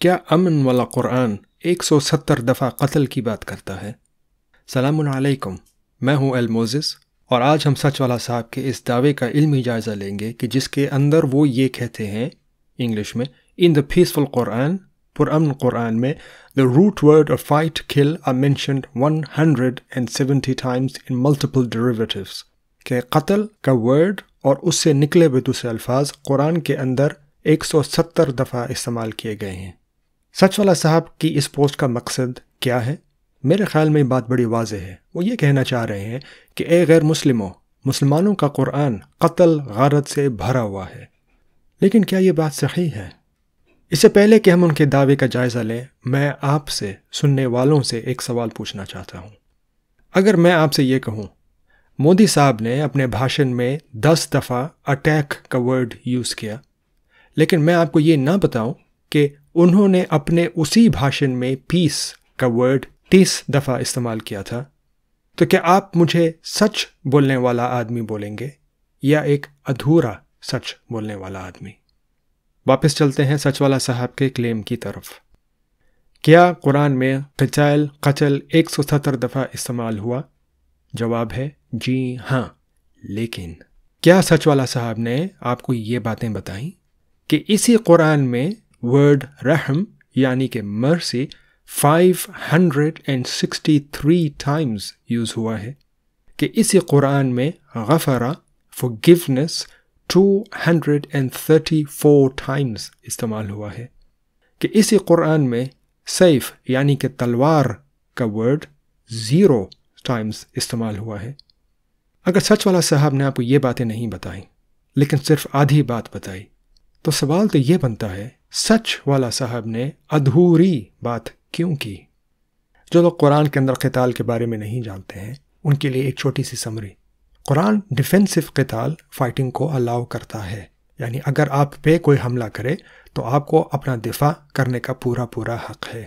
کیا امن والا قرآن 170 دفعہ قتل کی بات کرتا ہے؟ سلام علیکم، میں ہوں الموزس، اور آج ہم سچ والا صاحب کے اس دعوے کا علمی جائزہ لیں گے کہ جس کے اندر وہ یہ کہتے ہیں انگلش میں ان دا پیسفل قرآن، پرامن قرآن میں the root word of fight kill are mentioned 170 times in multiple derivatives، کہ قتل کا ورڈ اور اس سے نکلے ہوئے دوسرے الفاظ قرآن کے اندر 170 دفعہ استعمال کیے گئے ہیں۔ سچ والا صاحب کی اس پوسٹ کا مقصد کیا ہے؟ میرے خیال میں بات بڑی واضح ہے۔ وہ یہ کہنا چاہ رہے ہیں کہ اے غیر مسلمانوں کا قرآن قتل غارت سے بھرا ہوا ہے۔ لیکن کیا یہ بات صحیح ہے؟ اس سے پہلے کہ ہم ان کے دعوے کا جائزہ لیں، میں آپ سے سننے والوں سے ایک سوال پوچھنا چاہتا ہوں۔ اگر میں آپ سے یہ کہوں مودی صاحب نے اپنے بھاشن میں 10 دفعہ اٹیک کا ورڈ یوز کیا، لیکن میں آپ کو یہ نہ بتاؤں کہ انہوں نے اپنے اسی بھاشن میں پیس کا ورڈ 30 دفعہ استعمال کیا تھا، تو کیا آپ مجھے سچ بولنے والا آدمی بولیں گے یا ایک ادھورا سچ بولنے والا آدمی؟ واپس چلتے ہیں سچ والا صاحب کے کلیم کی طرف۔ کیا قرآن میں قتل 170 دفعہ استعمال ہوا؟ جواب ہے جی ہاں، لیکن کیا سچ والا صاحب نے آپ کو یہ باتیں بتائیں کہ اسی قرآن میں ورڈ رحم یعنی کہ مرسی 563 ٹائمز یوز ہوا ہے، کہ اسی قرآن میں غفرہ forgiveness 234 ٹائمز استعمال ہوا ہے، کہ اسی قرآن میں سیف یعنی کہ تلوار کا ورڈ 0 ٹائمز استعمال ہوا ہے؟ اگر سچ والا صاحب نے آپ کو یہ باتیں نہیں بتائیں لیکن صرف آدھی بات بتائی، تو سوال تو یہ بنتا ہے سچ والا صاحب نے ادھوری بات کیوں کی؟ جو لوگ قرآن کے اندر قتال کے بارے میں نہیں جانتے ہیں ان کے لیے ایک چھوٹی سی سمری۔ قرآن ڈیفینسو قتال فائٹنگ کو الاؤ کرتا ہے، یعنی اگر آپ پہ کوئی حملہ کرے تو آپ کو اپنا دفاع کرنے کا پورا حق ہے۔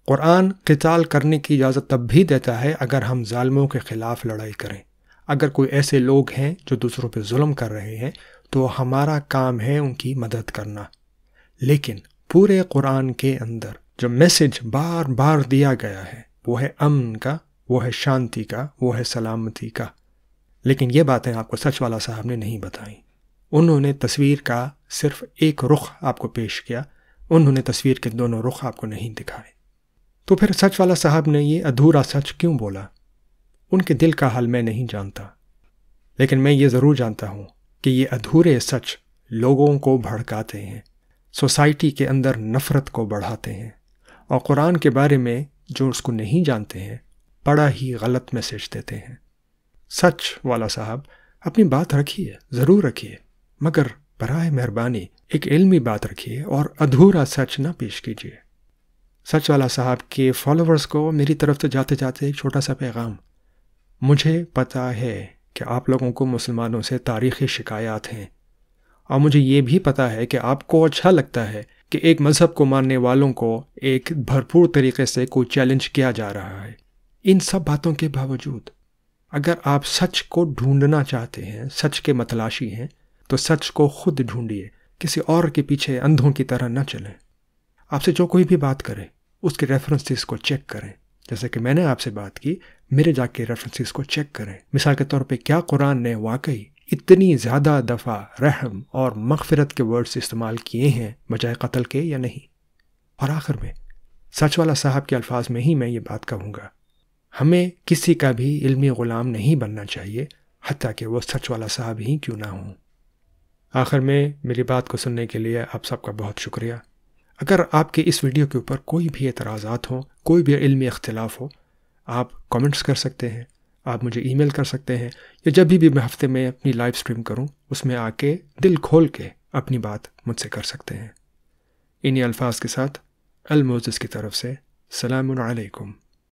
قرآن قتال کرنے کی اجازت تب بھی دیتا ہے اگر ہم ظالموں کے خلاف لڑائی کریں۔ اگر کوئی ایسے لوگ ہیں جو دوسروں پہ ظلم کر رہے ہیں تو ہمارا کام ہے ان کی مدد کرنا۔ لیکن پورے قرآن کے اندر جو میسج بار بار دیا گیا ہے وہ ہے امن کا، وہ ہے شانتی کا، وہ ہے سلامتی کا۔ لیکن یہ باتیں آپ کو سچ والا صاحب نے نہیں بتائیں۔ انہوں نے تصویر کا صرف ایک رخ آپ کو پیش کیا، انہوں نے تصویر کے دونوں رخ آپ کو نہیں دکھائے۔ تو پھر سچ والا صاحب نے یہ ادھورا سچ کیوں بولا؟ ان کے دل کا حال میں نہیں جانتا، لیکن میں یہ ضرور جانتا ہوں کہ یہ ادھورے سچ لوگوں کو بھڑکاتے ہیں، سوسائٹی کے اندر نفرت کو بڑھاتے ہیں، اور قرآن کے بارے میں جو اس کو نہیں جانتے ہیں بڑا ہی غلط میسج دیتے ہیں۔ سچ والا صاحب اپنی بات رکھیے، ضرور رکھیے، مگر برائے مہربانی ایک علمی بات رکھیے اور ادھورا سچ نہ پیش کیجیے۔ سچ والا صاحب کے فالوورز کو میری طرف سے جاتے جاتے ایک چھوٹا سا پیغام۔ مجھے پتا ہے کہ آپ لوگوں کو مسلمانوں سے تاریخی شکایات ہیں، اور مجھے یہ بھی پتا ہے کہ آپ کو اچھا لگتا ہے کہ ایک مذہب کو ماننے والوں کو ایک بھرپور طریقے سے کوئی چیلنج کیا جا رہا ہے۔ ان سب باتوں کے باوجود اگر آپ سچ کو ڈھونڈنا چاہتے ہیں، سچ کے متلاشی ہیں، تو سچ کو خود ڈھونڈیے، کسی اور کے پیچھے اندھوں کی طرح نہ چلیں۔ آپ سے جو کوئی بھی بات کرے اس کے ریفرنسز کو چیک کریں، جیسے کہ میں نے آپ سے بات کی، میرے جا کے ریفرنسز کو چیک کریں۔ مثال کے طور پہ کیا قرآن نے واقعی اتنی زیادہ دفعہ رحم اور مغفرت کے ورڈز استعمال کیے ہیں بجائے قتل کے یا نہیں؟ اور آخر میں سچ والا صاحب کے الفاظ میں ہی میں یہ بات کہوں گا، ہمیں کسی کا بھی علمی غلام نہیں بننا چاہیے، حتیٰ کہ وہ سچ والا صاحب ہی کیوں نہ ہوں۔ آخر میں میری بات کو سننے کے لیے آپ سب کا بہت شکریہ۔ اگر آپ کے اس ویڈیو کے اوپر کوئی بھی اعتراضات ہوں، کوئی بھی علمی اختلاف ہو، آپ کامنٹس کر سکتے ہیں، آپ مجھے ای میل کر سکتے ہیں، یا جب بھی میں ہفتے میں اپنی لائیو سٹریم کروں اس میں آ کے دل کھول کے اپنی بات مجھ سے کر سکتے ہیں۔ انہی الفاظ کے ساتھ الموزس کی طرف سے سلام علیکم۔